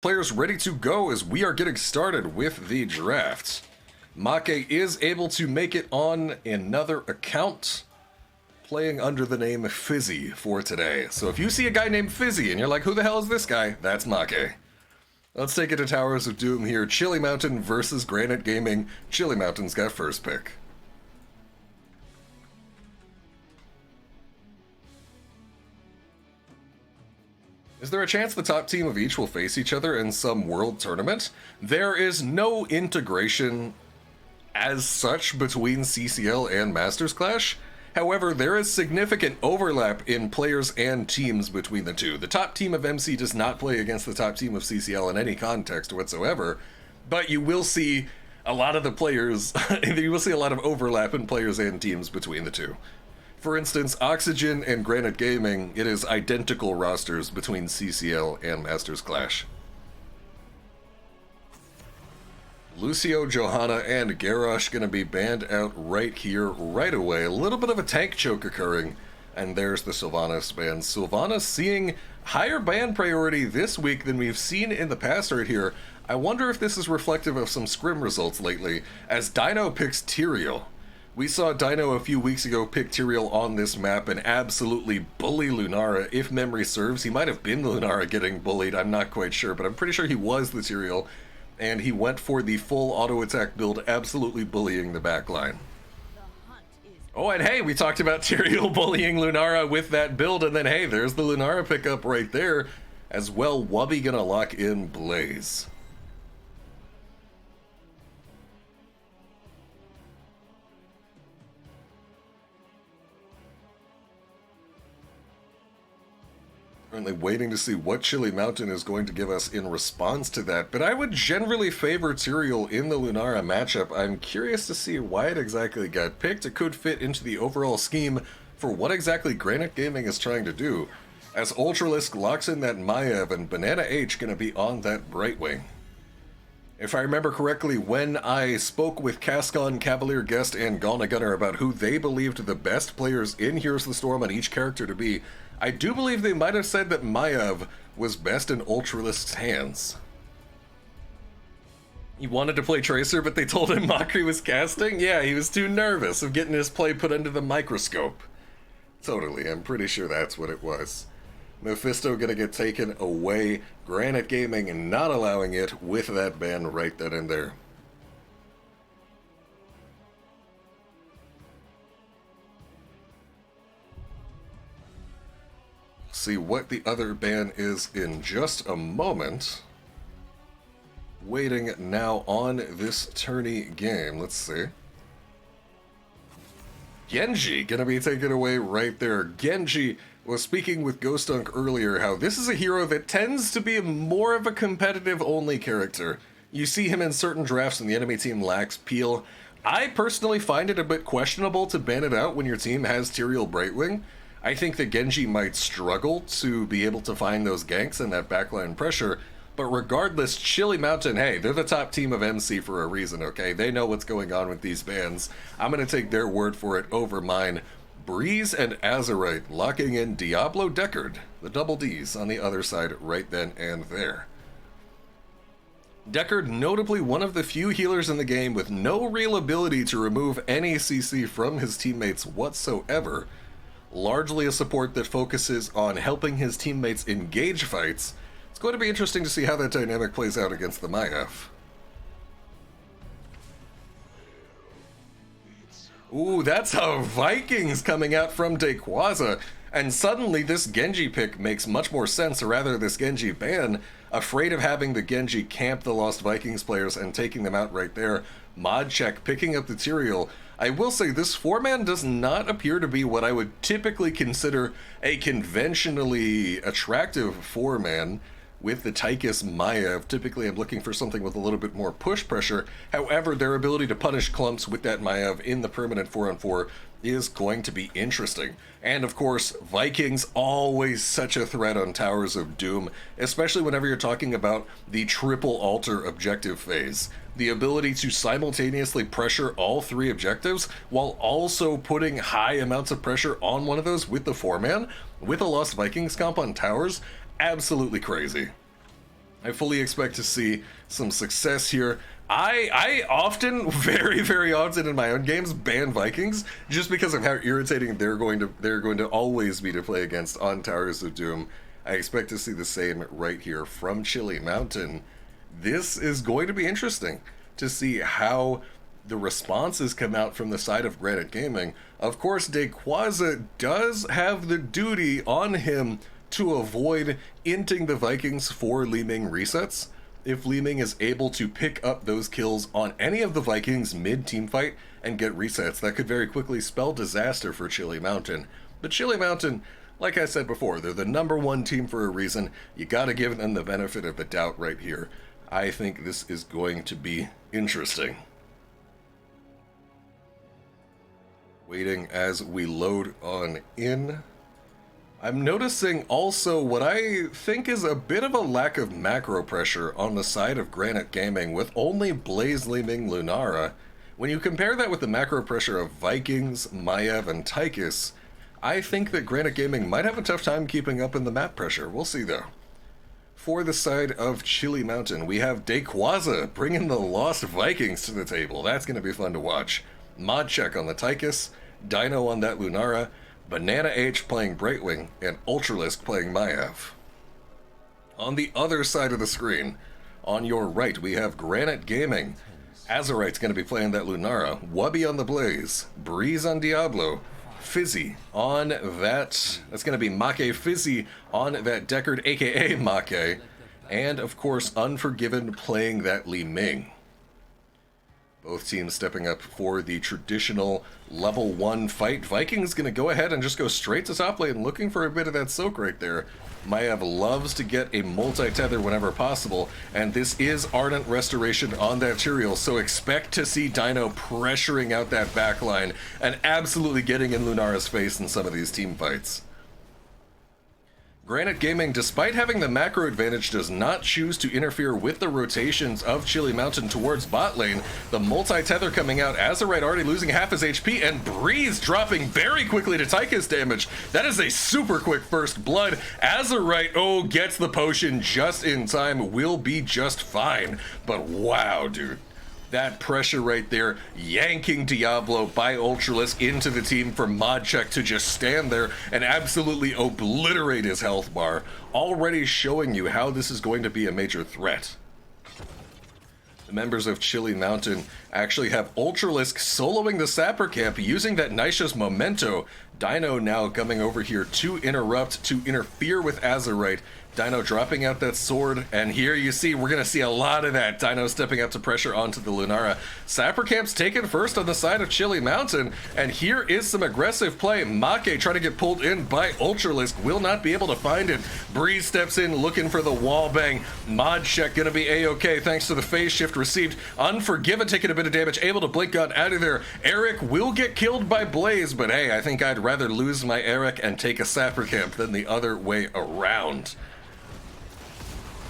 Players ready to go as we are getting started with the draft. Make is able to make it on another account, playing under the name Fizzy for today. So if you see a guy named Fizzy and you're like, who the hell is this guy? That's Make. Let's take it to Towers of Doom here. Chili Mountain versus Granit Gaming. Chili Mountain's got first pick. Is there a chance the top team of each will face each other in some world tournament? There is no integration as such between CCL and Masters Clash. However, there is significant overlap in players and teams between the two. The top team of MC does not play against the top team of CCL in any context whatsoever, but you will see a lot of the players, you will see a lot of overlap in players and teams between the two. For instance, Oxygen and Granit Gaming, it is identical rosters between CCL and Masters Clash. Lucio, Johanna, and Garrosh gonna be banned out right here, right away. A little bit of a tank choke occurring, and there's the Sylvanas ban. Sylvanas seeing higher ban priority this week than we've seen in the past right here. I wonder if this is reflective of some scrim results lately, as Dino picks Tyrael. We saw Dino a few weeks ago pick Tyrael on this map and absolutely bully Lunara. If memory serves, he might have been Lunara getting bullied, I'm not quite sure, but I'm pretty sure he was the Tyrael, and he went for the full auto attack build, absolutely bullying the backline. Oh, and hey, we talked about Tyrael bullying Lunara with that build, and then hey, there's the Lunara pickup right there. As well, Wubby gonna lock in Blaze. Currently waiting to see what Chili Mountain is going to give us in response to that, but I would generally favor Tyrael in the Lunara matchup. I'm curious to see why it exactly got picked. It could fit into the overall scheme for what exactly Granit Gaming is trying to do, as Ultralisk locks in that Maiev and Banana H gonna be on that Brightwing. If I remember correctly, when I spoke with Cascon, Cavalier Guest, and Galna Gunner about who they believed the best players in Here's the Storm on each character to be, I do believe they might have said that Maiev was best in Ultralisk's hands. He wanted to play Tracer, but they told him Mockery was casting? Yeah, he was too nervous of getting his play put under the microscope. Totally, I'm pretty sure that's what it was. Mephisto gonna get taken away. Granit Gaming not allowing it with that ban right then and there. See what the other ban is in just a moment. Waiting now on this tourney game. Let's see. Genji gonna be taken away right there. Genji was speaking with Ghostdunk earlier how this is a hero that tends to be more of a competitive only character. You see him in certain drafts and the enemy team lacks peel. I personally find it a bit questionable to ban it out when your team has Tyrael Brightwing. I think that Genji might struggle to be able to find those ganks and that backline pressure, but regardless, Chili Mountain, hey, they're the top team of MC for a reason, okay? They know what's going on with these bans. I'm gonna take their word for it over mine. Breeze and Azurite locking in Diablo Deckard, the double Ds on the other side right then and there. Deckard, notably one of the few healers in the game with no real ability to remove any CC from his teammates whatsoever. Largely a support that focuses on helping his teammates engage fights. It's going to be interesting to see how that dynamic plays out against the Maiev. Ooh, that's how Vikings coming out from Dequaza. And suddenly this Genji pick makes much more sense, or rather this Genji ban. Afraid of having the Genji camp the Lost Vikings players and taking them out right there. Modcheck picking up the Tyrael. I will say this 4-man does not appear to be what I would typically consider a conventionally attractive 4-man with the Tychus Maiev. Typically I'm looking for something with a little bit more push pressure. However, their ability to punish clumps with that Maiev in the permanent 4-on-4 is going to be interesting. And of course, Vikings always such a threat on Towers of Doom, especially whenever you're talking about the triple altar objective phase. The ability to simultaneously pressure all three objectives while also putting high amounts of pressure on one of those with the 4-man, with a Lost Vikings comp on Towers, absolutely crazy. I fully expect to see some success here. I often, very, very often in my own games, ban Vikings just because of how irritating they're going to always be to play against on Towers of Doom. I expect to see the same right here from Chili Mountain. This is going to be interesting to see how the responses come out from the side of Granit Gaming. Of course, Dequaza does have the duty on him to avoid inting the Vikings for Li Ming resets. If Li Ming is able to pick up those kills on any of the Vikings mid-team fight and get resets, that could very quickly spell disaster for Chili Mountain. But Chili Mountain, like I said before, they're the #1 team for a reason. You gotta give them the benefit of the doubt right here. I think this is going to be interesting. Waiting as we load on in. I'm noticing also what I think is a bit of a lack of macro pressure on the side of Granit Gaming with only Blaze, Li Ming, Lunara. When you compare that with the macro pressure of Vikings, Maiev, and Tychus, I think that Granit Gaming might have a tough time keeping up in the map pressure. We'll see though. For the side of Chili Mountain, we have Dequaza bringing the Lost Vikings to the table. That's going to be fun to watch. Mod check on the Tychus, Dino on that Lunara, Banana H playing Brightwing, and Ultralisk playing Maiev. On the other side of the screen, on your right, we have Granit Gaming. Azurite's going to be playing that Lunara, Wubby on the Blaze, Breeze on Diablo, Fizzy on that's going to be Make Fizzy on that Deckard, aka Make, and of course Unforgiven playing that Li Ming. Both teams stepping up for the traditional level 1 fight. Vikings going to go ahead and just go straight to top lane, looking for a bit of that soak right there. Maiev loves to get a multi-tether whenever possible, and this is Ardent Restoration on that Tyrael, so expect to see Dino pressuring out that backline and absolutely getting in Lunara's face in some of these team fights. Granit Gaming, despite having the macro advantage, does not choose to interfere with the rotations of Chili Mountain towards bot lane. The multi-tether coming out, Azurite already losing half his HP, and Breeze dropping very quickly to Tychus damage. That is a super quick first blood. Azurite, gets the potion just in time, will be just fine. But wow, dude. That pressure right there, yanking Diablo by Ultralisk into the team for Mod Check to just stand there and absolutely obliterate his health bar, already showing you how this is going to be a major threat. The members of Chili Mountain actually have Ultralisk soloing the Sapper camp using that Nisha's Memento. Dino now coming over here to interrupt, to interfere with Azurite. Dino dropping out that sword, and here you see, we're going to see a lot of that. Dino stepping up to pressure onto the Lunara. Sapper camp's taken first on the side of Chili Mountain, and here is some aggressive play. Make trying to get pulled in by Ultralisk, will not be able to find it. Breeze steps in looking for the wall bang. Mod check going to be a-okay thanks to the phase shift received. Unforgiven taking a bit of damage, able to blink gun out of there. Eric will get killed by Blaze, but hey, I think I'd rather lose my Eric and take a Sapper camp than the other way around.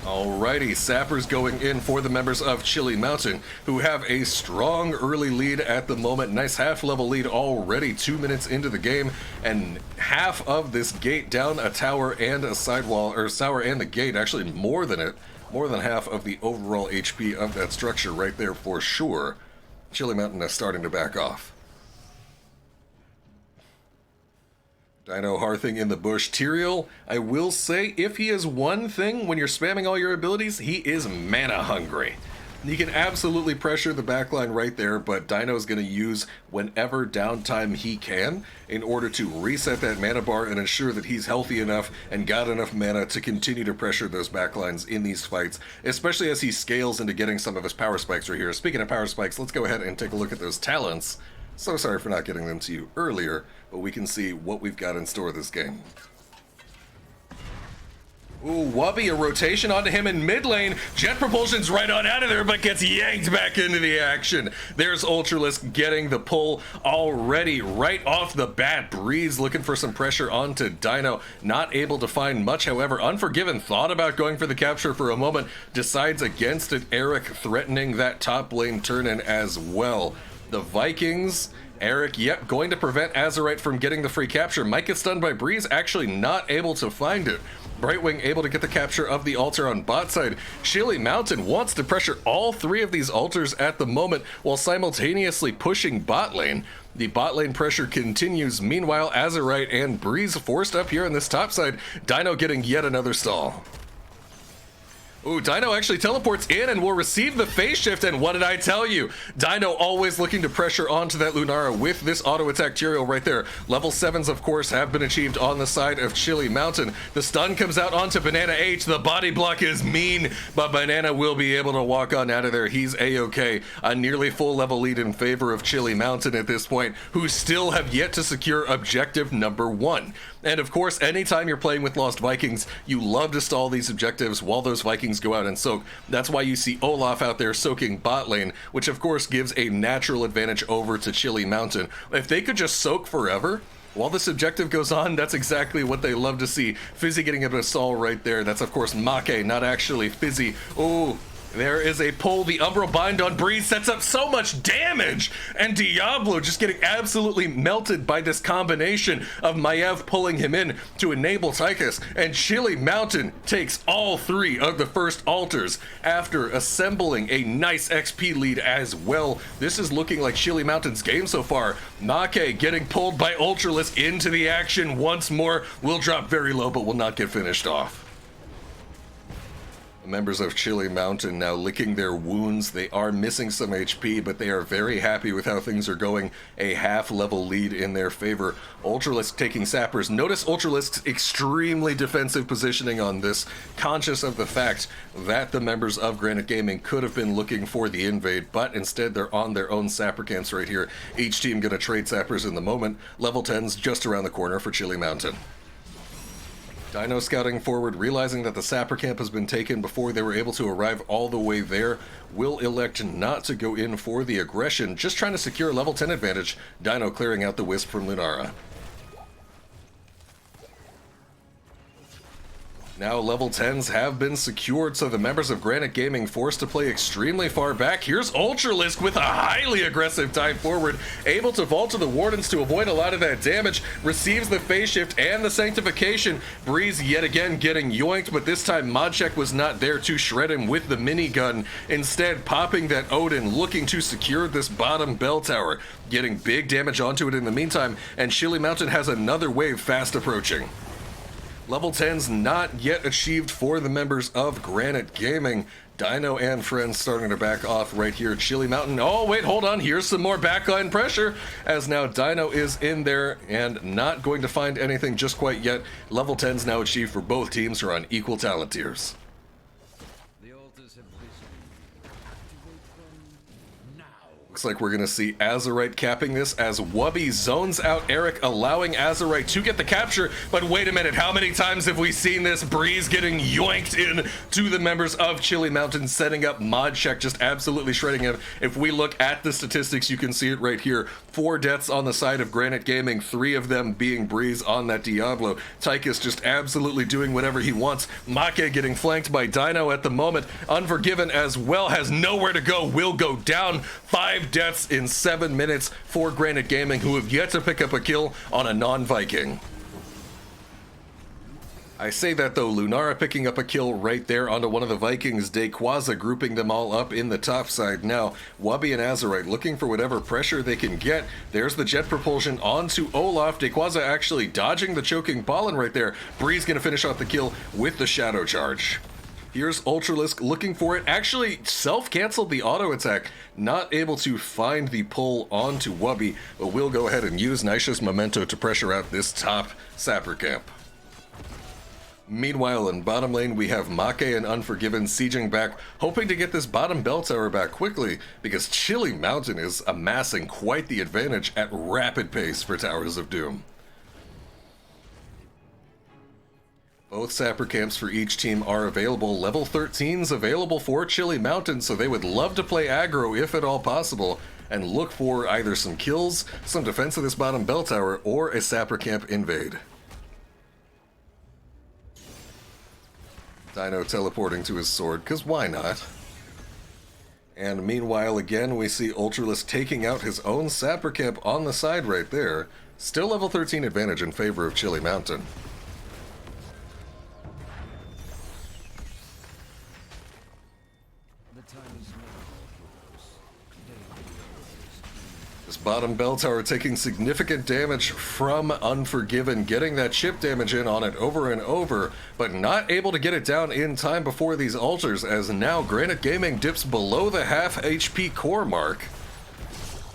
Alrighty, Sappers going in for the members of Chili Mountain, who have a strong early lead at the moment. Nice half-level lead already, 2 minutes into the game, and half of this gate down a tower and a sidewall, or tower and the gate, actually more than it, more than half of the overall HP of that structure right there for sure. Chili Mountain is starting to back off. Dino hearthing in the bush. Tyrael, I will say, if he is one thing when you're spamming all your abilities, he is mana hungry. You can absolutely pressure the backline right there, but Dino's going to use whenever downtime he can in order to reset that mana bar and ensure that he's healthy enough and got enough mana to continue to pressure those backlines in these fights, especially as he scales into getting some of his power spikes right here. Speaking of power spikes, let's go ahead and take a look at those talents. So sorry for not getting them to you earlier, but we can see what we've got in store this game. Ooh, Wubby, a rotation onto him in mid lane. Jet propulsion's right on out of there, but gets yanked back into the action. There's Ultralisk getting the pull already right off the bat. Breeze looking for some pressure onto Dino. Not able to find much, however. Unforgiven thought about going for the capture for a moment. Decides against it. Eric threatening that top lane turn-in as well. The Vikings, Eric, yep, going to prevent Azurite from getting the free capture. Might get stunned by Breeze, actually not able to find it. Brightwing able to get the capture of the altar on bot side. Chili Mountain wants to pressure all three of these altars at the moment while simultaneously pushing bot lane. The bot lane pressure continues. Meanwhile, Azerite and Breeze forced up here on this top side. Dino getting yet another stall. Ooh, Dino actually teleports in and will receive the phase shift, and what did I tell you? Dino always looking to pressure onto that Lunara with this auto attack Tyrael right there. Level 7s, of course, have been achieved on the side of Chili Mountain. The stun comes out onto Banana H. The body block is mean, but Banana will be able to walk on out of there. He's A-okay. A nearly full level lead in favor of Chili Mountain at this point, who still have yet to secure objective number 1. And of course, anytime you're playing with Lost Vikings, you love to stall these objectives while those Vikings go out and soak. That's why you see Olaf out there soaking bot lane, which of course gives a natural advantage over to Chili Mountain. If they could just soak forever while this objective goes on, that's exactly what they love to see. Fizzy getting a bit of stall right there. That's of course Make, not actually Fizzy. Oh, there is a pull. The Umbral Bind on Breeze sets up so much damage, and Diablo just getting absolutely melted by this combination of Maiev pulling him in to enable Tychus, and Chili Mountain takes all three of the first altars after assembling a nice XP lead as well. This is looking like Chili Mountain's game so far. Make getting pulled by Ultralisk into the action once more. Will drop very low, but will not get finished off. Members of Chili Mountain now licking their wounds. They are missing some HP, but they are very happy with how things are going. A half-level lead in their favor. Ultralisk taking sappers. Notice Ultralisk's extremely defensive positioning on this, conscious of the fact that the members of Granit Gaming could have been looking for the invade, but instead they're on their own sapper camps right here. Each team gonna trade sappers in the moment. Level 10's just around the corner for Chili Mountain. Dino scouting forward, realizing that the sapper camp has been taken before they were able to arrive all the way there, will elect not to go in for the aggression, just trying to secure a level 10 advantage. Dino clearing out the Wisp from Lunara. Now level 10s have been secured, so the members of Granit Gaming forced to play extremely far back. Here's Ultralisk with a highly aggressive dive forward, able to vault to the Wardens to avoid a lot of that damage, receives the phase shift and the sanctification. Breeze yet again getting yoinked, but this time Modcheck was not there to shred him with the minigun. Instead, popping that Odin, looking to secure this bottom bell tower, getting big damage onto it in the meantime, and Chili Mountain has another wave fast approaching. Level 10's not yet achieved for the members of Granit Gaming. Dino and friends starting to back off right here. Chili Mountain, oh wait, hold on, here's some more backline pressure, as now Dino is in there and not going to find anything just quite yet. Level 10's now achieved for both teams who are on equal talent tiers. Looks like we're going to see Azerite capping this as Wubby zones out Eric, allowing Azerite to get the capture. But wait a minute, how many times have we seen this? Breeze getting yoinked in to the members of Chili Mountain, setting up Modcheck, just absolutely shredding him. If we look at the statistics, you can see it right here. 4 deaths on the side of Granit Gaming, 3 of them being Breeze on that Diablo. Tychus just absolutely doing whatever he wants. Make getting flanked by Dino at the moment. Unforgiven as well, has nowhere to go, will go down. 5 deaths in 7 minutes for Granit Gaming, who have yet to pick up a kill on a non-Viking. I say that though, Lunara picking up a kill right there onto one of the Vikings, Dayquaza grouping them all up in the top side. Now, Wubby and Azerite looking for whatever pressure they can get. There's the jet propulsion onto Olaf. Dayquaza actually dodging the choking pollen right there. Breeze gonna finish off the kill with the shadow charge. Here's Ultralisk looking for it, actually self-canceled the auto attack, not able to find the pull onto Wubby, but will go ahead and use Nisha's Memento to pressure out this top sapper camp. Meanwhile, in bottom lane, we have Make and Unforgiven sieging back, hoping to get this bottom bell tower back quickly, because Chili Mountain is amassing quite the advantage at rapid pace for Towers of Doom. Both sapper camps for each team are available. Level 13's available for Chili Mountain, so they would love to play aggro if at all possible, and look for either some kills, some defense of this bottom bell tower, or a sapper camp invade. Dino teleporting to his sword, because why not? And meanwhile, again, we see Ultralisk taking out his own sapper camp on the side right there. Still level 13 advantage in favor of Chili Mountain. This bottom bell tower taking significant damage from Unforgiven, getting that chip damage in on it over and over, but not able to get it down in time before these altars, as now Granit Gaming dips below the half HP core mark.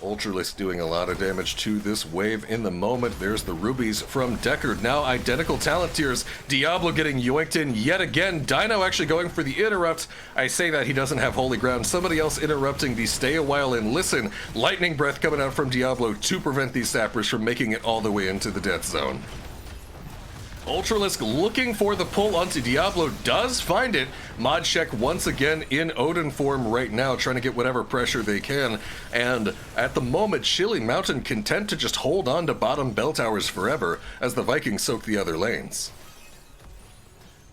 Ultralisk doing a lot of damage to this wave in the moment. There's the rubies from Deckard. Now identical talent tiers. Diablo getting yoinked in yet again. Dino actually going for the interrupt. I say that he doesn't have holy ground. Somebody else interrupting the stay a while and listen. Lightning breath coming out from Diablo to prevent these sappers from making it all the way into the death zone. Ultralisk looking for the pull onto Diablo, does find it. Mod check once again in Odin form right now, trying to get whatever pressure they can. And at the moment, Chili Mountain content to just hold on to bottom bell towers forever as the Vikings soak the other lanes.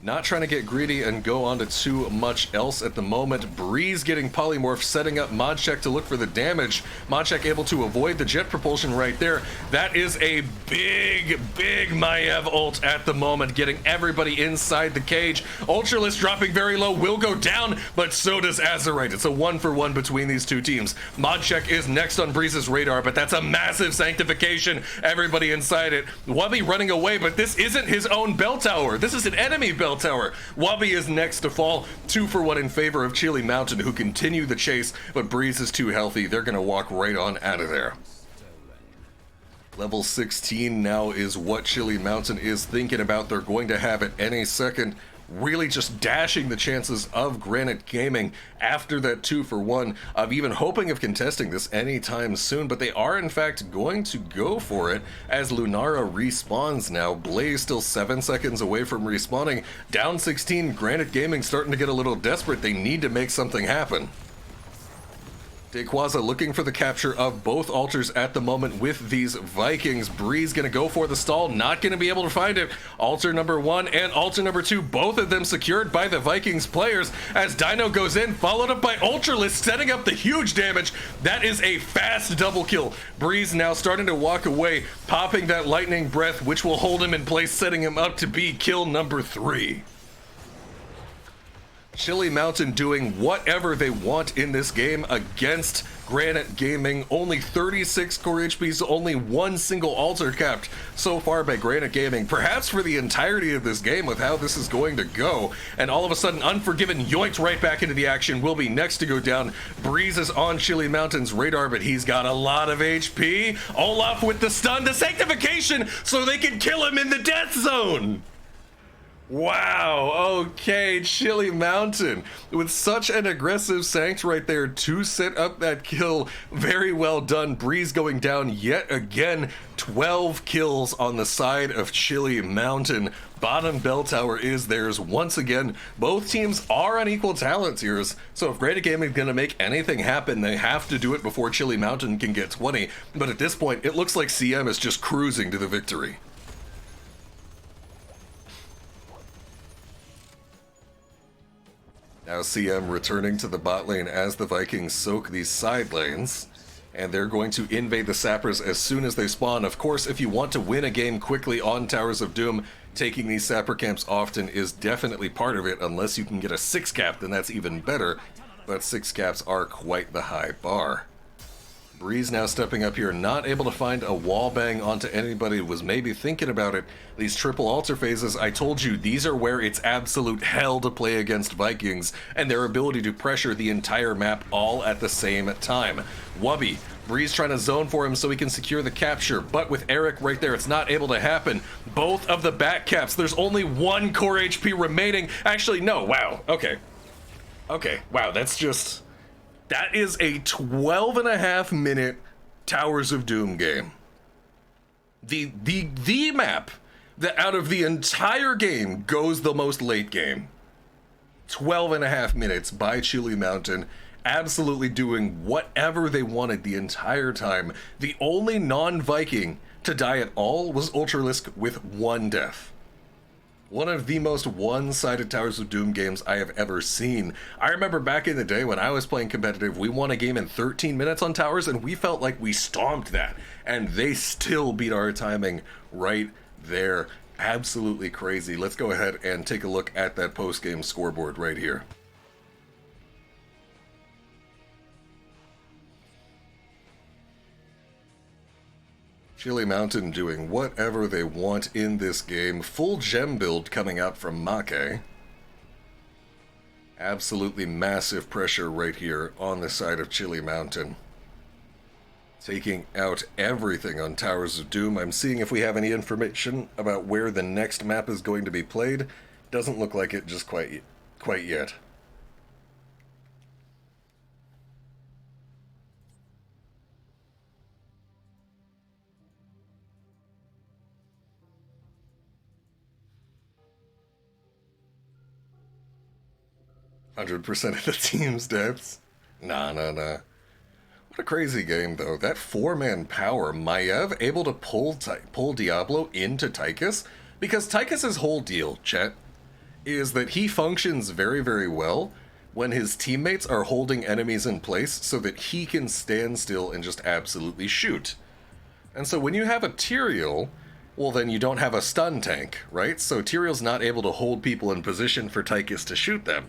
Not trying to get greedy and go on to too much else at the moment. Breeze getting polymorphed, setting up Modcheck to look for the damage. Modcheck able to avoid the jet propulsion right there. That is a big Maiev ult at the moment, getting everybody inside the cage. Ultralisk dropping very low, will go down, but so does Azerite. It's a 1-for-1 between these two teams. Modcheck is next on Breeze's radar, but that's a massive sanctification. Everybody inside it. Wubby running away, but this isn't his own bell tower. This is an enemy bell tower. Wubby is next to fall. 2-for-1 in favor of Chili Mountain, who continue the chase, but Breeze is too healthy. They're gonna walk right on out of there. Level 16 now is what Chili Mountain is thinking about. They're going to have it any second. Really just dashing the chances of Granit Gaming after that 2-for-1 of even hoping of contesting this anytime soon, but they are in fact going to go for it as Lunara respawns now. Blaze still 7 seconds away from respawning. Down 16, Granit Gaming starting to get a little desperate. They need to make something happen. Dayquaza looking for the capture of both altars at the moment with these Vikings. Breeze gonna go for the stall, not gonna be able to find it. Altar number 1 and altar number 2, both of them secured by the Vikings players as Dino goes in, followed up by Ultralisk, setting up the huge damage. That is a fast double kill. Breeze now starting to walk away, popping that lightning breath, which will hold him in place, setting him up to be kill number 3. Chili Mountain doing whatever they want in this game against Granit Gaming. Only 36 core HPs, only one single altar capped so far by Granit Gaming. Perhaps for the entirety of this game with how this is going to go. And all of a sudden, Unforgiven yoinked right back into the action. Will be next to go down. Breeze is on Chili Mountain's radar, but he's got a lot of HP. Olaf with the stun, the sanctification, so they can kill him in the death zone. Wow, okay, Chili Mountain with such an aggressive sanct right there to set up that kill. Very well done. Breeze going down yet again. 12 kills on the side of Chili Mountain. Bottom bell tower is theirs once again. Both teams are on equal talent tiers, so if Granit Gaming is going to make anything happen, they have to do it before Chili Mountain can get 20. But at this point, it looks like CM is just cruising to the victory. Now CM returning to the bot lane as the Vikings soak these side lanes, and they're going to invade the sappers as soon as they spawn. Of course, if you want to win a game quickly on Towers of Doom, taking these sapper camps often is definitely part of it, unless you can get a 6 cap, then that's even better, but 6 caps are quite the high bar. Breeze now stepping up here, not able to find a wall bang onto anybody who was maybe thinking about it. These triple altar phases, I told you, these are where it's absolute hell to play against Vikings, and their ability to pressure the entire map all at the same time. Wubby, Breeze trying to zone for him so he can secure the capture, but with Eric right there, it's not able to happen. Both of the back caps, there's only 1 core HP remaining. Actually, no, wow, okay. Okay, wow, that's just... That is a 12.5 minute Towers of Doom game. The map that out of the entire game goes the most late game. 12.5 minutes by Chili Mountain, absolutely doing whatever they wanted the entire time. The only non-Viking to die at all was Ultralisk with 1 death. One of the most one-sided Towers of Doom games I have ever seen. I remember back in the day when I was playing competitive, we won a game in 13 minutes on Towers, and we felt like we stomped that. And they still beat our timing right there. Absolutely crazy. Let's go ahead and take a look at that post-game scoreboard right here. Chili Mountain doing whatever they want in this game. Full gem build coming out from Make. Absolutely massive pressure right here on the side of Chili Mountain. Taking out everything on Towers of Doom. I'm seeing if we have any information about where the next map is going to be played. Doesn't look like it just quite yet. "100% of the team's depths." Nah. What a crazy game, though. That four-man power, Maiev able to pull Diablo into Tychus, because Tychus's whole deal, chat, is that he functions very, very well when his teammates are holding enemies in place so that he can stand still and just absolutely shoot. And so when you have a Tyrael, well, then you don't have a stun tank, right? So Tyrael's not able to hold people in position for Tychus to shoot them.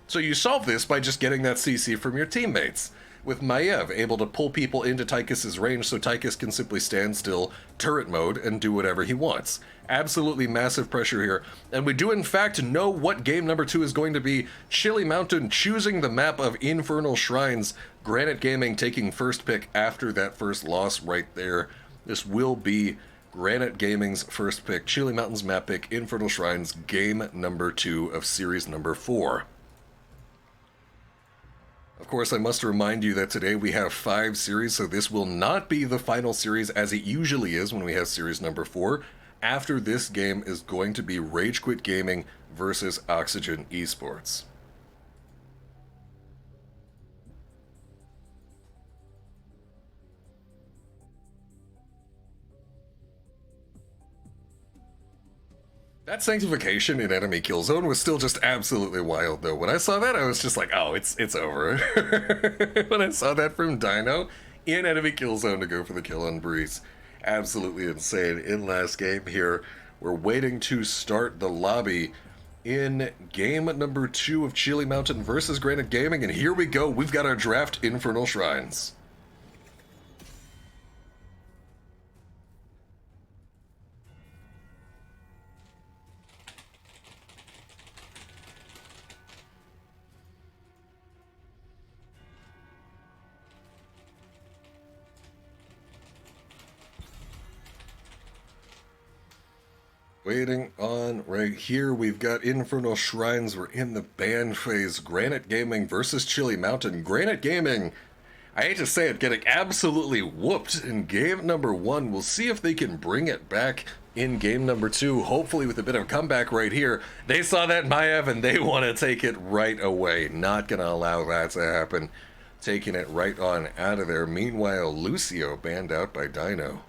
So you solve this by just getting that CC from your teammates, with Maiev able to pull people into Tychus's range so Tychus can simply stand still, turret mode, and do whatever he wants. Absolutely massive pressure here, and we do in fact know what game number 2 is going to be. Chili Mountain choosing the map of Infernal Shrines, Granit Gaming taking first pick after that first loss right there. This will be Granit Gaming's first pick, Chili Mountain's map pick, Infernal Shrines, game number 2 of series number 4. Of course, I must remind you that today we have 5 series, so this will not be the final series as it usually is when we have series number 4. After this game is going to be Rage Quit Gaming versus Oxygen Esports. That sanctification in enemy kill zone was still just absolutely wild, though. When I saw that, I was just like, oh, it's over. When I saw that from Dino in enemy kill zone to go for the kill on Breeze. Absolutely insane. In last game here, we're waiting to start the lobby in game number 2 of Chili Mountain versus Granit Gaming, and here we go. We've got our draft Infernal Shrines. Waiting on right here, we've got Infernal Shrines. We're in the ban phase. Granit Gaming versus Chili Mountain. Granit Gaming, I hate to say it, getting absolutely whooped in game number 1. We'll see if they can bring it back in game number 2, hopefully with a bit of comeback right here. They saw that Maiev and they want to take it right away. Not going to allow that to happen. Taking it right on out of there. Meanwhile, Lucio banned out by Dino.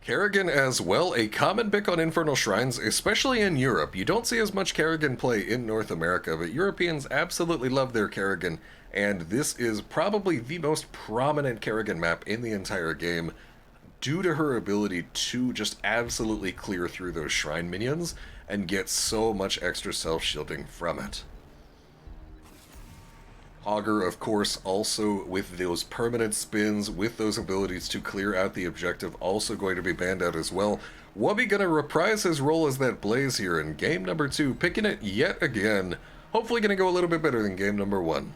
Kerrigan as well, a common pick on Infernal Shrines, especially in Europe. You don't see as much Kerrigan play in North America, but Europeans absolutely love their Kerrigan, and this is probably the most prominent Kerrigan map in the entire game, due to her ability to just absolutely clear through those shrine minions and get so much extra self-shielding from it. Augur, of course, also with those permanent spins, with those abilities to clear out the objective, also going to be banned out as well. Wubby gonna reprise his role as that Blaze here in game number 2, picking it yet again. Hopefully gonna go a little bit better than game number 1.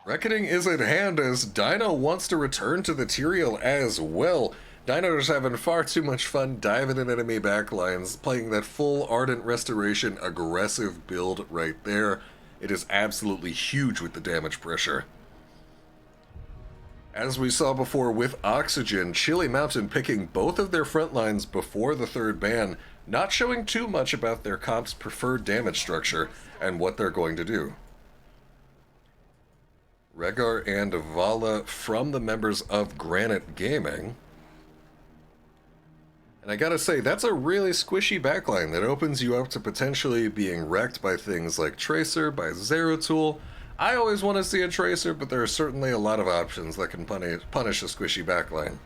Reckoning is at hand as Dino wants to return to the Tyrael as well. Dino's having far too much fun diving in enemy backlines, playing that full Ardent Restoration aggressive build right there. It is absolutely huge with the damage pressure. As we saw before with Oxygen, Chili Mountain picking both of their front lines before the third ban, not showing too much about their comp's preferred damage structure and what they're going to do. Rhaegar and Vala from the members of Granit Gaming. And I gotta say, that's a really squishy backline that opens you up to potentially being wrecked by things like Tracer, by Zeratul. I always want to see a Tracer, but there are certainly a lot of options that can punish a squishy backline.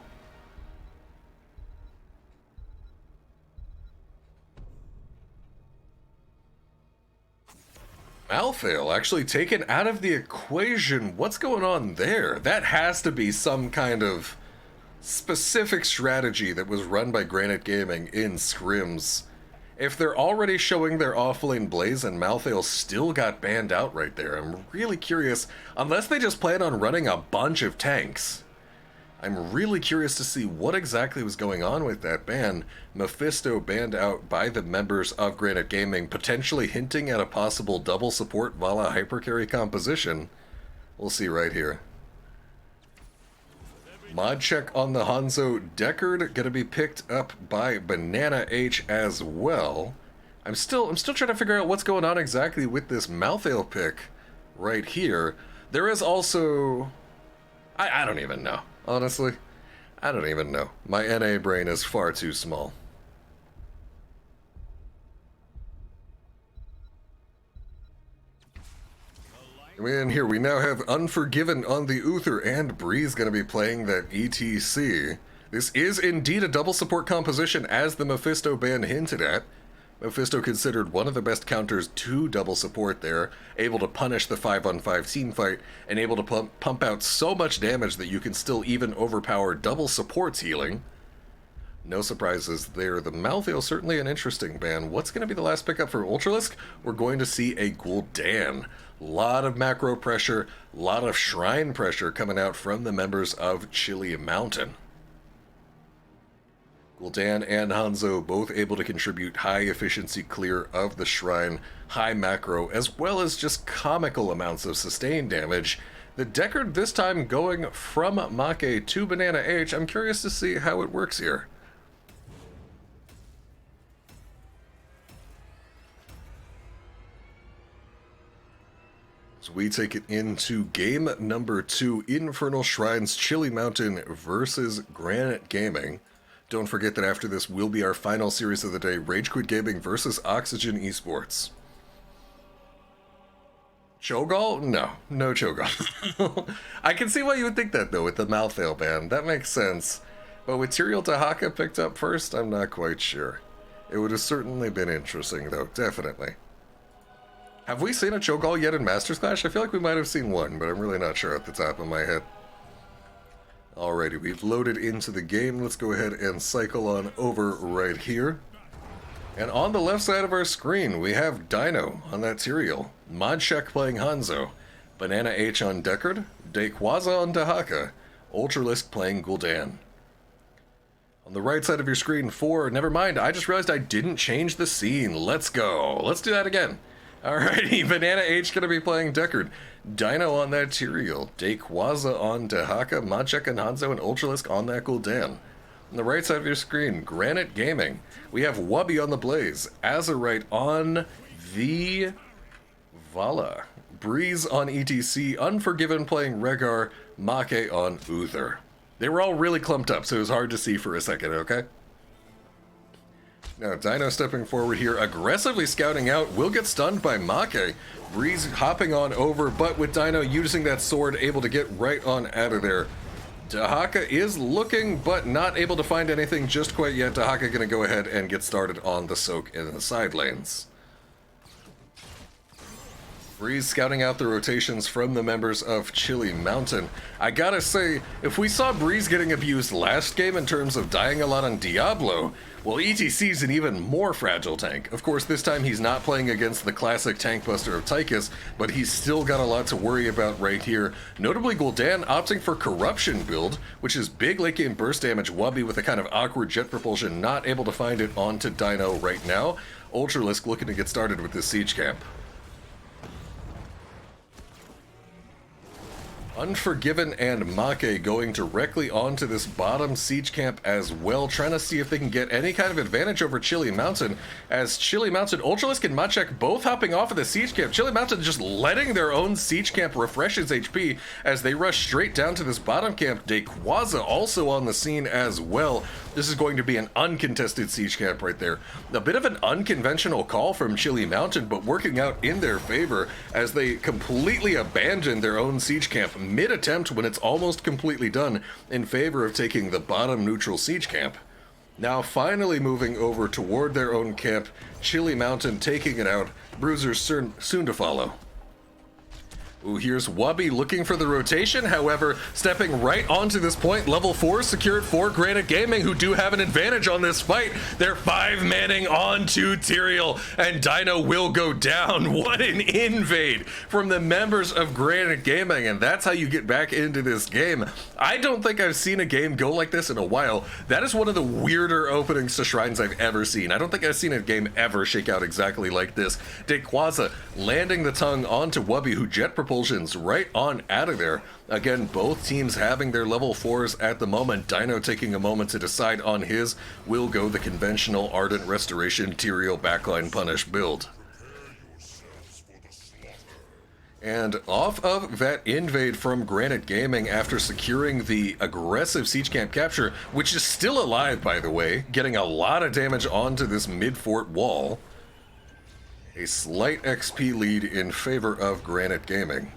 Malthael actually taken out of the equation. What's going on there? That has to be some kind of specific strategy that was run by Granit Gaming in scrims. If they're already showing their offlane Blaze and Malthael still got banned out right there, I'm really curious, unless they just plan on running a bunch of tanks. I'm really curious to see what exactly was going on with that ban. Mephisto banned out by the members of Granit Gaming, potentially hinting at a possible double support Vala hypercarry composition. We'll see right here. Mod check on the Hanzo Deckard, gonna be picked up by Banana H as well. I'm still trying to figure out what's going on exactly with this Malthael pick right here. There is also... I don't even know. Honestly, I don't even know. My NA brain is far too small. And here we now have Unforgiven on the Uther, and Breeze going to be playing that ETC. This is indeed a double support composition, as the Mephisto ban hinted at. Mephisto considered one of the best counters to double support there, able to punish the 5-on-5 teamfight, and able to pump out so much damage that you can still even overpower double support's healing. No surprises there. The Malthael, certainly an interesting ban. What's going to be the last pickup for Ultralisk? We're going to see a Gul'dan. Lot of macro pressure, lot of shrine pressure coming out from the members of Chili Mountain. Gul'dan and Hanzo both able to contribute high efficiency clear of the shrine, high macro, as well as just comical amounts of sustained damage. The Deckard this time going from Make to Banana H. I'm curious to see how it works here. So we take it into game number 2, Infernal Shrines Chili Mountain versus Granit Gaming. Don't forget that after this will be our final series of the day, Rage Quit Gaming versus Oxygen Esports. Cho'Gall? No Cho'Gall. I can see why you would think that, though, with the Malthael ban. That makes sense. But with Tyrael Dahaka picked up first, I'm not quite sure. It would have certainly been interesting, though, definitely. Have we seen a Cho'Gall yet in Masters Clash? I feel like we might have seen one, but I'm really not sure at the top of my head. Alrighty, we've loaded into the game. Let's go ahead and cycle on over right here. And on the left side of our screen, we have Dino on that Tyrael, Modshek playing Hanzo, Banana H on Deckard, Dayquaza on Dahaka, Ultralisk playing Gul'dan. On the right side of your screen, never mind, I just realized I didn't change the scene. Let's go. Let's do that again. Alrighty, Banana H gonna be playing Deckard, Dino on that Tyrael, Dayquaza on Dahaka, Modshek and Hanzo, and Ultralisk on that Gul'dan. On the right side of your screen, Granit Gaming. We have Wubby on the Blaze, Azurite on the Vala, Breeze on ETC, Unforgiven playing Rehgar, Make on Uther. They were all really clumped up, so it was hard to see for a second, okay? Now, Dino stepping forward here, aggressively scouting out, will get stunned by Make. Breeze hopping on over, but with Dino using that sword, able to get right on out of there. Dahaka is looking, but not able to find anything just quite yet. Dahaka gonna go ahead and get started on the soak in the side lanes. Breeze scouting out the rotations from the members of Chili Mountain. I gotta say, if we saw Breeze getting abused last game in terms of dying a lot on Diablo, well, ETC's an even more fragile tank. Of course, this time he's not playing against the classic tank buster of Tychus, but he's still got a lot to worry about right here. Notably, Gul'dan opting for Corruption build, which is big late game burst damage. Wubby with a kind of awkward jet propulsion, not able to find it onto Dino right now. Ultralisk looking to get started with this siege camp. Unforgiven and Make going directly onto this bottom siege camp as well, trying to see if they can get any kind of advantage over Chili Mountain, as Chili Mountain, Ultralisk and Modshek both hopping off of the siege camp. Chili Mountain just letting their own siege camp refresh his HP as they rush straight down to this bottom camp. Dayquaza also on the scene as well. This is going to be an uncontested siege camp right there. A bit of an unconventional call from Chili Mountain, but working out in their favor as they completely abandon their own siege camp mid-attempt when it's almost completely done in favor of taking the bottom neutral siege camp. Now finally moving over toward their own camp, Chili Mountain taking it out, Bruiser soon to follow. Ooh, here's Wubby looking for the rotation, however, stepping right onto this point. Level 4 secured for Granit Gaming, who do have an advantage on this fight. They're 5-manning onto Tyrael, and Dino will go down. What an invade from the members of Granit Gaming, and that's how you get back into this game. I don't think I've seen a game go like this in a while. That is one of the weirder openings to Shrines I've ever seen. I don't think I've seen a game ever shake out exactly like this. Dequaza landing the tongue onto Wubby, who jet propulsions right on out of there. Again, both teams having their level 4s at the moment. Dino taking a moment to decide on his. Will go the conventional Ardent Restoration Tyrael backline punish build. And off of that invade from Granit Gaming after securing the aggressive siege camp capture, which is still alive by the way, getting a lot of damage onto this mid-fort wall. A slight XP lead in favor of Granit Gaming.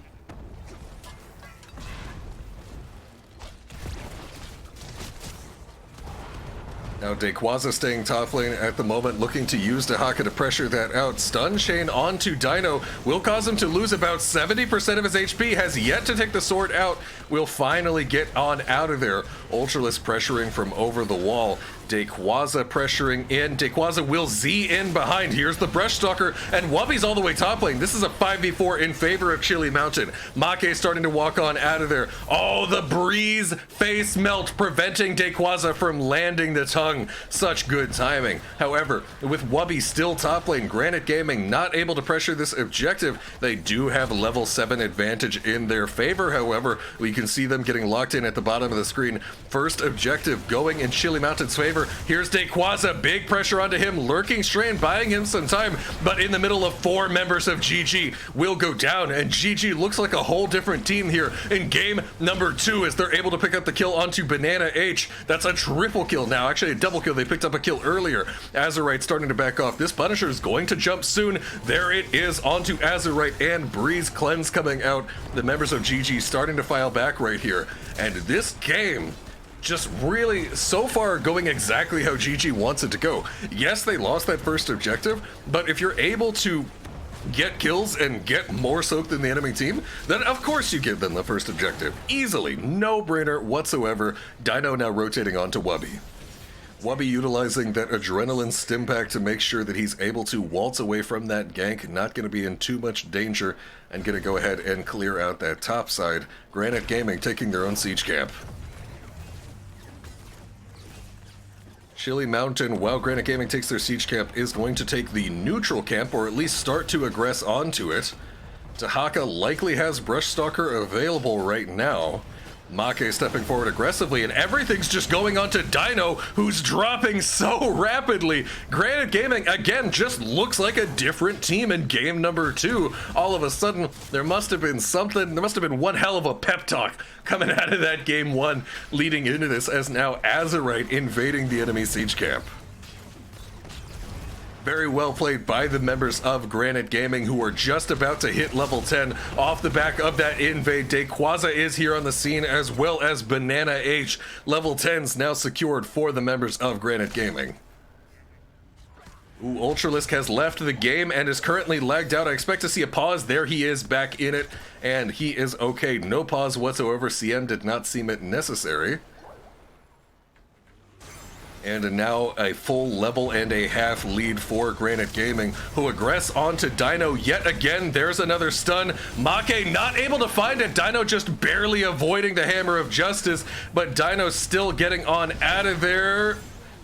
Now Dequaza staying top lane at the moment, looking to use Dehaka to pressure that out. Stun chain onto Dino will cause him to lose about 70% of his HP, has yet to take the sword out, will finally get on out of there. Ultralisk pressuring from over the wall. Dequaza pressuring in. Dequaza will Z in behind. Here's the Brushstalker, and Wubby's all the way top lane. This is a 5v4 in favor of Chili Mountain. Make starting to walk on out of there. Oh, the breeze face melt preventing Dequaza from landing the tongue. Such good timing. However, with Wubby still top lane, Granit Gaming not able to pressure this objective. They do have level 7 advantage in their favor, however. We can see them getting locked in at the bottom of the screen. First objective going in Chili Mountain's favor. Here's Dequaza, big pressure onto him, lurking strain, buying him some time, but in the middle of 4 members of GG will go down, and GG looks like a whole different team here in game number 2 as they're able to pick up the kill onto Banana H. That's a triple kill now, actually a double kill. They picked up a kill earlier. Azerite starting to back off. This Punisher is going to jump soon. There it is onto Azerite and Breeze Cleanse coming out. The members of GG starting to file back right here, and this game just really, so far, going exactly how GG wants it to go. Yes, they lost that first objective, but if you're able to get kills and get more soak than the enemy team, then of course you give them the first objective. Easily, no brainer whatsoever. Dino now rotating onto Wubby. Wubby utilizing that adrenaline stim pack to make sure that he's able to waltz away from that gank, not going to be in too much danger, and going to go ahead and clear out that top side. Granit Gaming taking their own siege camp. Chili Mountain, while Granit Gaming takes their siege camp, is going to take the neutral camp, or at least start to aggress onto it. Dehaka likely has Brushstalker available right now. Make stepping forward aggressively, and everything's just going on to Dino, who's dropping so rapidly. Granit Gaming, again, just looks like a different team in game number 2. All of a sudden, there must have been something, there must have been one hell of a pep talk coming out of that game 1 leading into this, as now Azerite invading the enemy siege camp. Very well played by the members of Granit Gaming, who are just about to hit level 10 off the back of that invade. Dequaza is here on the scene, as well as Banana H. Level 10's now secured for the members of Granit Gaming. Ooh, Ultralisk has left the game and is currently lagged out. I expect to see a pause. There he is back in it, and he is okay. No pause whatsoever. CM did not seem it necessary. And now a full level and a half lead for Granit Gaming, who aggress onto Dino yet again. There's another stun. Make not able to find it. Dino just barely avoiding the Hammer of Justice, but Dino still getting on out of there.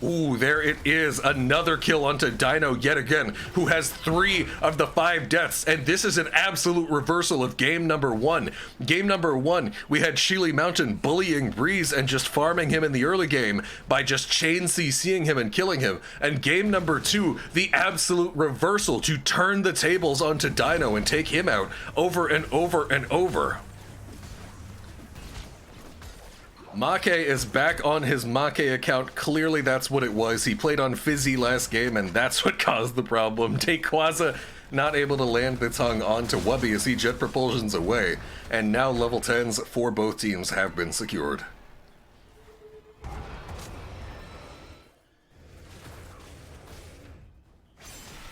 Ooh, there it is. Another kill onto Dino yet again, who has 3 of the 5 deaths. And this is an absolute reversal of game number 1. Game number 1, we had Chili Mountain bullying Breeze and just farming him in the early game by just chain CCing him and killing him. And game number 2, the absolute reversal to turn the tables onto Dino and take him out over and over and over. Make is back on his Make account. Clearly that's what it was. He played on Fizzy last game, and that's what caused the problem. Dequaza not able to land the tongue onto Wubby as he jet propulsions away, and now level 10s for both teams have been secured.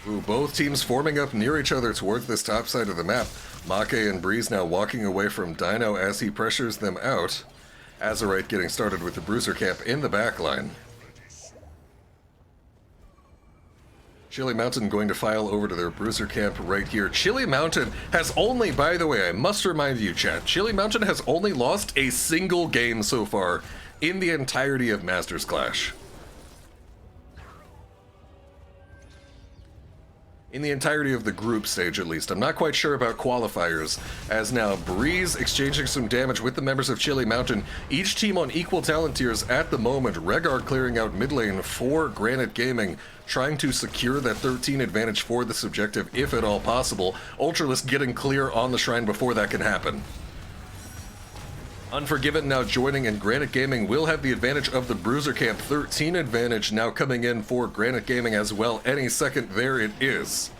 Ooh, both teams forming up near each other towards this top side of the map. Make and Breeze now walking away from Dino as he pressures them out. Azerite getting started with the Bruiser camp in the back line. Chili Mountain going to file over to their Bruiser camp right here. Chili Mountain has only, by the way, I must remind you, chat, Chili Mountain has only lost a single game so far in the entirety of Masters Clash. In the entirety of the group stage, at least. I'm not quite sure about qualifiers, as now Breeze exchanging some damage with the members of Chili Mountain. Each team on equal talent tiers at the moment. Rehgar clearing out mid lane for Granit Gaming, trying to secure that 13 advantage for this objective, if at all possible. Ultralisk getting clear on the Shrine before that can happen. Unforgiven now joining, and Granit Gaming will have the advantage of the Bruiser camp. 13 advantage now coming in for Granit Gaming as well. Any second, there it is.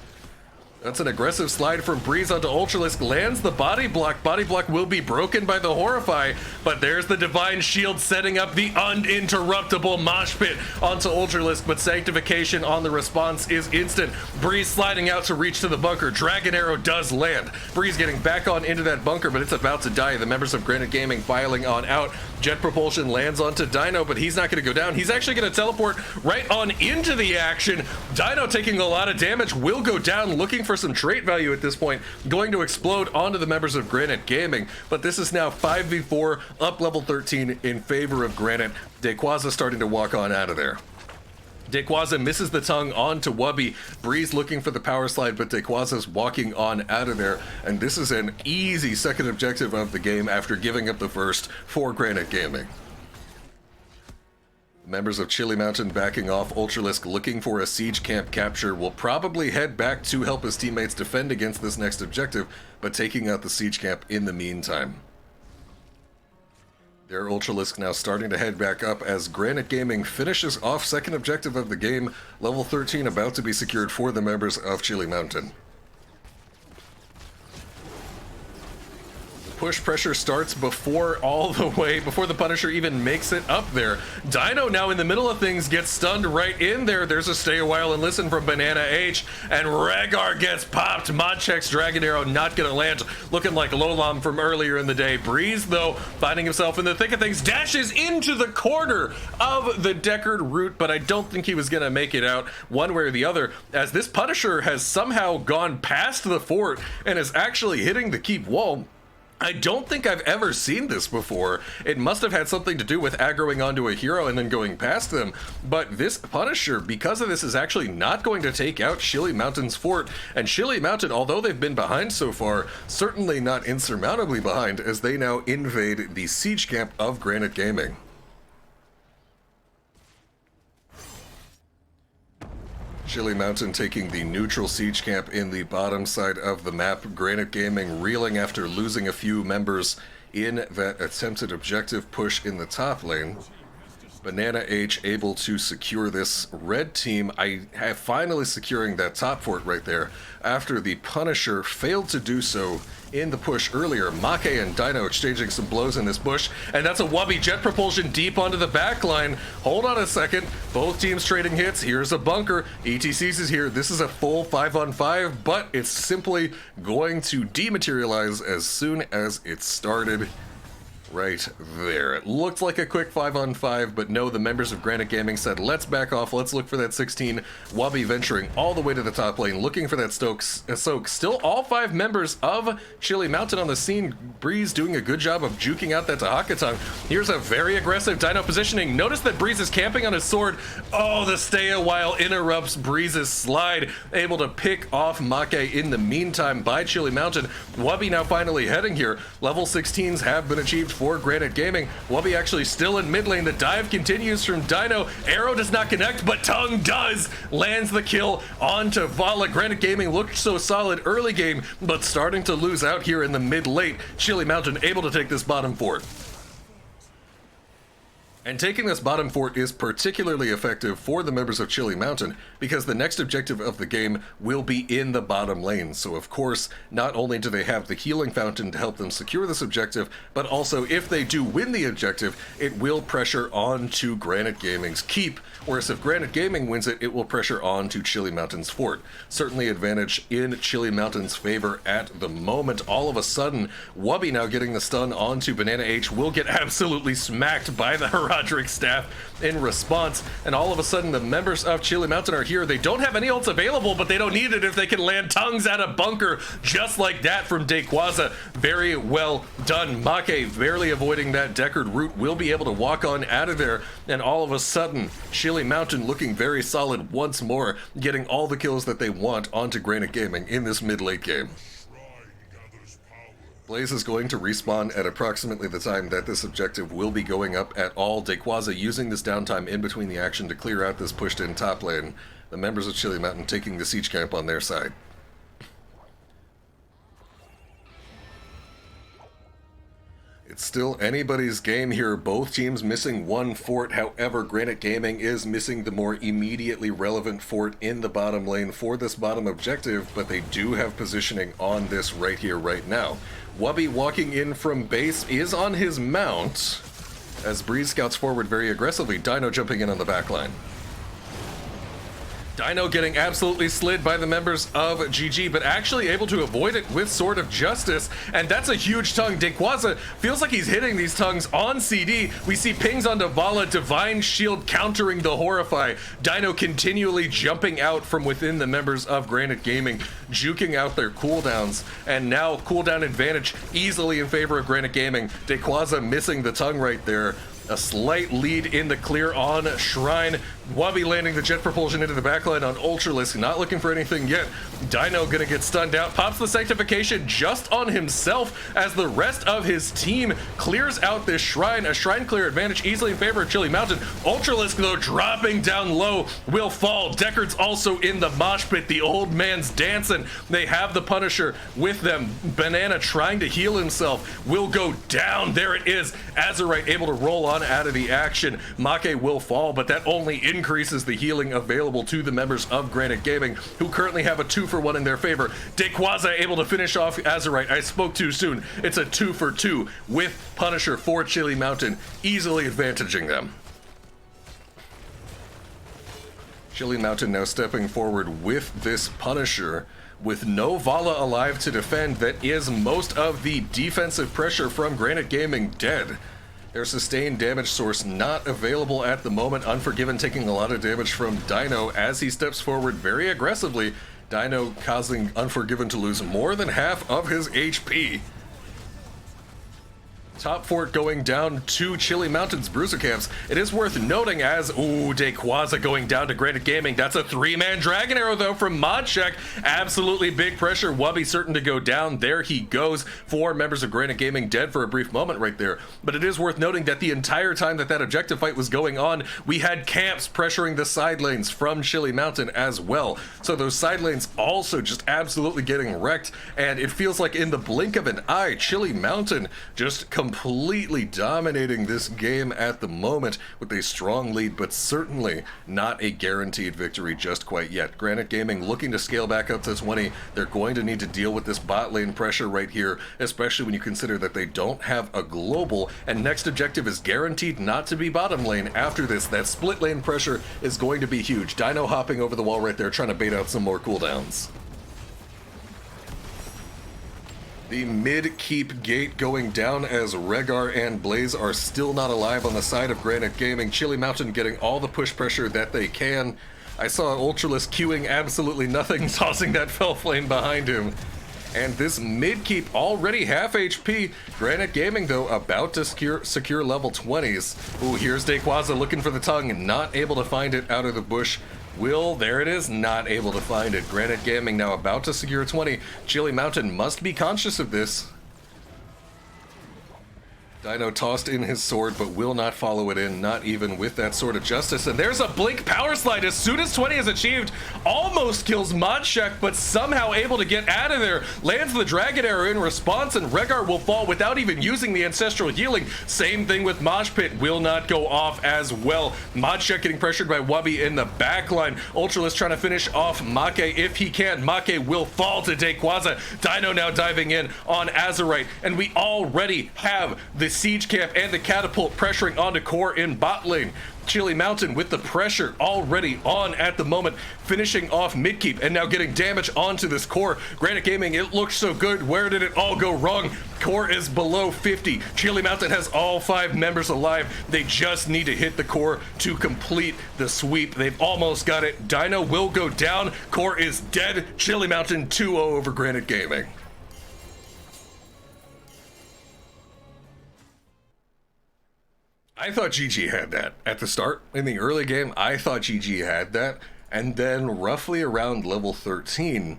That's an aggressive slide from Breeze onto Ultralisk. Lands the body block. Body block will be broken by the Horrify, but there's the Divine Shield setting up the uninterruptible mosh pit onto Ultralisk, but Sanctification on the response is instant. Breeze sliding out to reach to the bunker. Dragon Arrow does land. Breeze getting back on into that bunker, but it's about to die. The members of Granit Gaming filing on out. Jet Propulsion lands onto Dino, but he's not going to go down. He's actually going to teleport right on into the action. Dino taking a lot of damage, will go down, looking for some trait value at this point, going to explode onto the members of Granit Gaming, but this is now 5v4 up level 13 in favor of Granit. Dequaza starting to walk on out of there. Dequaza misses the tongue onto Wubby. Breeze looking for the power slide, but Dequaza's walking on out of there, and this is an easy second objective of the game after giving up the first for Granit Gaming. Members of Chili Mountain backing off. Ultralisk looking for a siege camp capture. Will probably head back to help his teammates defend against this next objective, but taking out the siege camp in the meantime. Their Ultralisk now starting to head back up as Granit Gaming finishes off second objective of the game. Level 13 about to be secured for the members of Chili Mountain. Push pressure starts before the Punisher even makes it up there. Dino now in the middle of things gets stunned right in there. There's a stay a while and listen from Banana H, and Rehgar gets popped. Mod checks Dragon Arrow not gonna land, looking like Lolam from earlier in the day. Breeze though finding himself in the thick of things, dashes into the corner of the Deckard route, but I don't think he was gonna make it out one way or the other, as this Punisher has somehow gone past the fort and is actually hitting the keep wall. I don't think I've ever seen this before. It must have had something to do with aggroing onto a hero and then going past them. But this Punisher, because of this, is actually not going to take out Chili Mountain's fort. And Chili Mountain, although they've been behind so far, certainly not insurmountably behind, as they now invade the siege camp of Granit Gaming. Chili Mountain taking the neutral siege camp in the bottom side of the map. Granit Gaming reeling after losing a few members in that attempted objective push in the top lane. Banana H able to secure this. Red team, I have finally securing that top fort right there after the Punisher failed to do so in the push earlier. Make and Dino exchanging some blows in this bush, and that's a Wubby Jet Propulsion deep onto the back line. Hold on a second, both teams trading hits. Here's a bunker. ETCs is here. This is a full 5-on-5, but it's simply going to dematerialize as soon as it started. Right there. It looked like a quick 5-on-5, but no, the members of Granit Gaming said, let's back off, let's look for that 16. Wubby venturing all the way to the top lane, looking for that soak. Still all 5 members of Chili Mountain on the scene. Breeze doing a good job of juking out that Tahakatang. Here's a very aggressive Dino positioning. Notice that Breeze is camping on his sword. Oh, the stay a while interrupts Breeze's slide. Able to pick off Make in the meantime by Chili Mountain. Wubby now finally heading here. Level 16s have been achieved for Granit Gaming. Wubby actually still in mid lane. The dive continues from Dino. Arrow does not connect, but Tongue does. Lands the kill onto Vala. Granit Gaming looked so solid early game, but starting to lose out here in the mid late. Chili Mountain able to take this bottom fort. And taking this bottom fort is particularly effective for the members of Chili Mountain because the next objective of the game will be in the bottom lane. So of course, not only do they have the healing fountain to help them secure this objective, but also if they do win the objective, it will pressure onto Granit Gaming's keep, whereas if Granit Gaming wins it, it will pressure on to Chili Mountain's fort. Certainly advantage in Chili Mountain's favor at the moment. All of a sudden, Wubby now getting the stun onto Banana H will get absolutely smacked by the Herodic staff in response, and all of a sudden the members of Chili Mountain are here. They don't have any ults available, but they don't need it if they can land tongues at a bunker just like that from Dayquaza. Very well done. Make barely avoiding that Deckard root will be able to walk on out of there, and all of a sudden Chili Mountain looking very solid once more, getting all the kills that they want onto Granit Gaming in this mid-late game. Blaze is going to respawn at approximately the time that this objective will be going up at all. Dayquaza using this downtime in between the action to clear out this pushed in top lane. The members of Chili Mountain taking the siege camp on their side. It's still anybody's game here. Both teams missing one fort. However, Granit Gaming is missing the more immediately relevant fort in the bottom lane for this bottom objective, but they do have positioning on this right here, right now. Wubby walking in from base is on his mount as Breeze scouts forward very aggressively. Dino jumping in on the back line. Dino getting absolutely slid by the members of GG, but actually able to avoid it with Sword of Justice, and that's a huge tongue. Dayquaza feels like he's hitting these tongues on CD. We see pings onto Vala, Divine Shield countering the Horrify. Dino continually jumping out from within the members of Granit Gaming, juking out their cooldowns, and now cooldown advantage easily in favor of Granit Gaming. Dayquaza missing the tongue right there. A slight lead in the clear on Shrine. Wubby landing the jet propulsion into the backline on Ultralisk, not looking for anything yet. Dino gonna get stunned out, pops the Sanctification just on himself as the rest of his team clears out this Shrine. A Shrine clear advantage easily in favor of Chili Mountain. Ultralisk though dropping down low will fall. Deckard's also in the mosh pit. The old man's dancing. They have the Punisher with them. Banana trying to heal himself will go down. There it is. Azerite able to roll on out of the action. Make will fall, but that only increases the healing available to the members of Granit Gaming, who currently have a 2-for-1 in their favor. Dayquaza able to finish off Azerite. I spoke too soon. It's a 2-for-2 with Punisher for Chili Mountain, easily advantaging them. Chili Mountain now stepping forward with this Punisher, with no Vala alive to defend. That is most of the defensive pressure from Granit Gaming dead. Their sustained damage source not available at the moment. Unforgiven taking a lot of damage from Dino as he steps forward very aggressively. Dino causing Unforgiven to lose more than half of his HP. Top fort going down to Chili Mountain's Bruiser Camps. It is worth noting as, Dayquaza going down to Granit Gaming. That's a 3-man Dragon Arrow though from Modcheck. Absolutely big pressure. Wubby certain to go down. There he goes. 4 members of Granit Gaming dead for a brief moment right there. But it is worth noting that the entire time that that objective fight was going on, we had camps pressuring the side lanes from Chili Mountain as well. So those side lanes also just absolutely getting wrecked. And it feels like in the blink of an eye, Chili Mountain just completely dominating this game at the moment with a strong lead, but certainly not a guaranteed victory just quite yet. Granit Gaming looking to scale back up to 20. They're going to need to deal with this bot lane pressure right here, especially when you consider that they don't have a global, and next objective is guaranteed not to be bottom lane after this. That split lane pressure is going to be huge. Dino hopping over the wall right there, trying to bait out some more cooldowns. The mid-keep gate going down as Rehgar and Blaze are still not alive on the side of Granit Gaming. Chili Mountain getting all the push pressure that they can. I saw Ultralisk queuing absolutely nothing, tossing that fell flame behind him. And this mid-keep already half HP. Granit Gaming, though, about to secure level 20s. Ooh, here's Dayquaza looking for the tongue, not able to find it out of the bush. There it is, not able to find it. Granit Gaming now about to secure 20. Chili Mountain must be conscious of this. Dino tossed in his sword, but will not follow it in, not even with that Sword of Justice. And there's a Blink Power Slide as soon as 20 is achieved. Almost kills Modshek, but somehow able to get out of there. Lands the Dragon Arrow in response, and Rehgar will fall without even using the Ancestral Healing. Same thing with Mosh Pit, will not go off as well. Modshek getting pressured by Wubby in the backline. Ultralisk trying to finish off Make if he can. Make will fall to Dayquaza. Dino now diving in on Azerite, and we already have the Siege Camp and the Catapult pressuring onto Core in bot lane. Chili Mountain with the pressure already on at the moment, finishing off Midkeep and now getting damage onto this Core. Granit Gaming, it looked so good. Where did it all go wrong? Core is below 50. Chili Mountain has all 5 members alive. They just need to hit the Core to complete the sweep. They've almost got it. Dino will go down. Core is dead. Chili Mountain 2-0 over Granit Gaming. I thought GG had that at the start. In the early game, I thought GG had that. And then roughly around level 13,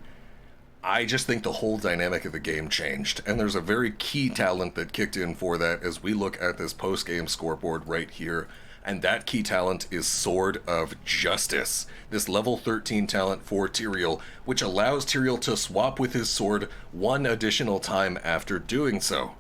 I just think the whole dynamic of the game changed. And there's a very key talent that kicked in for that as we look at this post-game scoreboard right here. And that key talent is Sword of Justice. This level 13 talent for Tyrael, which allows Tyrael to swap with his sword 1 additional time after doing so.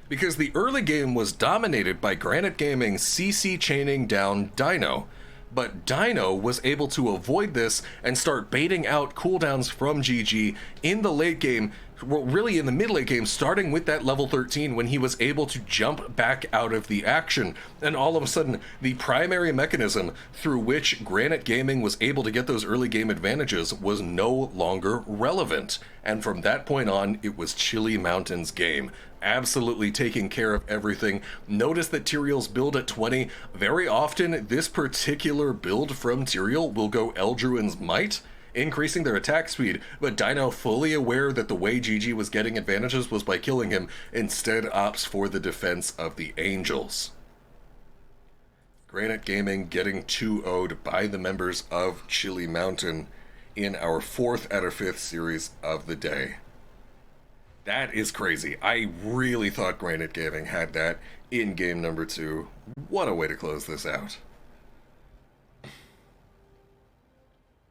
Because the early game was dominated by Granit Gaming CC chaining down Dino, but Dino was able to avoid this and start baiting out cooldowns from GG in the late game, well, really in the mid-late game, starting with that level 13 when he was able to jump back out of the action. And all of a sudden, the primary mechanism through which Granit Gaming was able to get those early game advantages was no longer relevant. And from that point on, it was Chili Mountain's game. Absolutely taking care of everything. Notice that Tyrael's build at 20, very often this particular build from Tyrael will go Eldruin's Might, increasing their attack speed, but Dino, fully aware that the way GG was getting advantages was by killing him, instead opts for the defense of the Angels. Granit Gaming getting 2-0'd by the members of Chili Mountain in our 4th out of 5th series of the day. That is crazy. I really thought Granit Gaming had that in game number 2. What a way to close this out.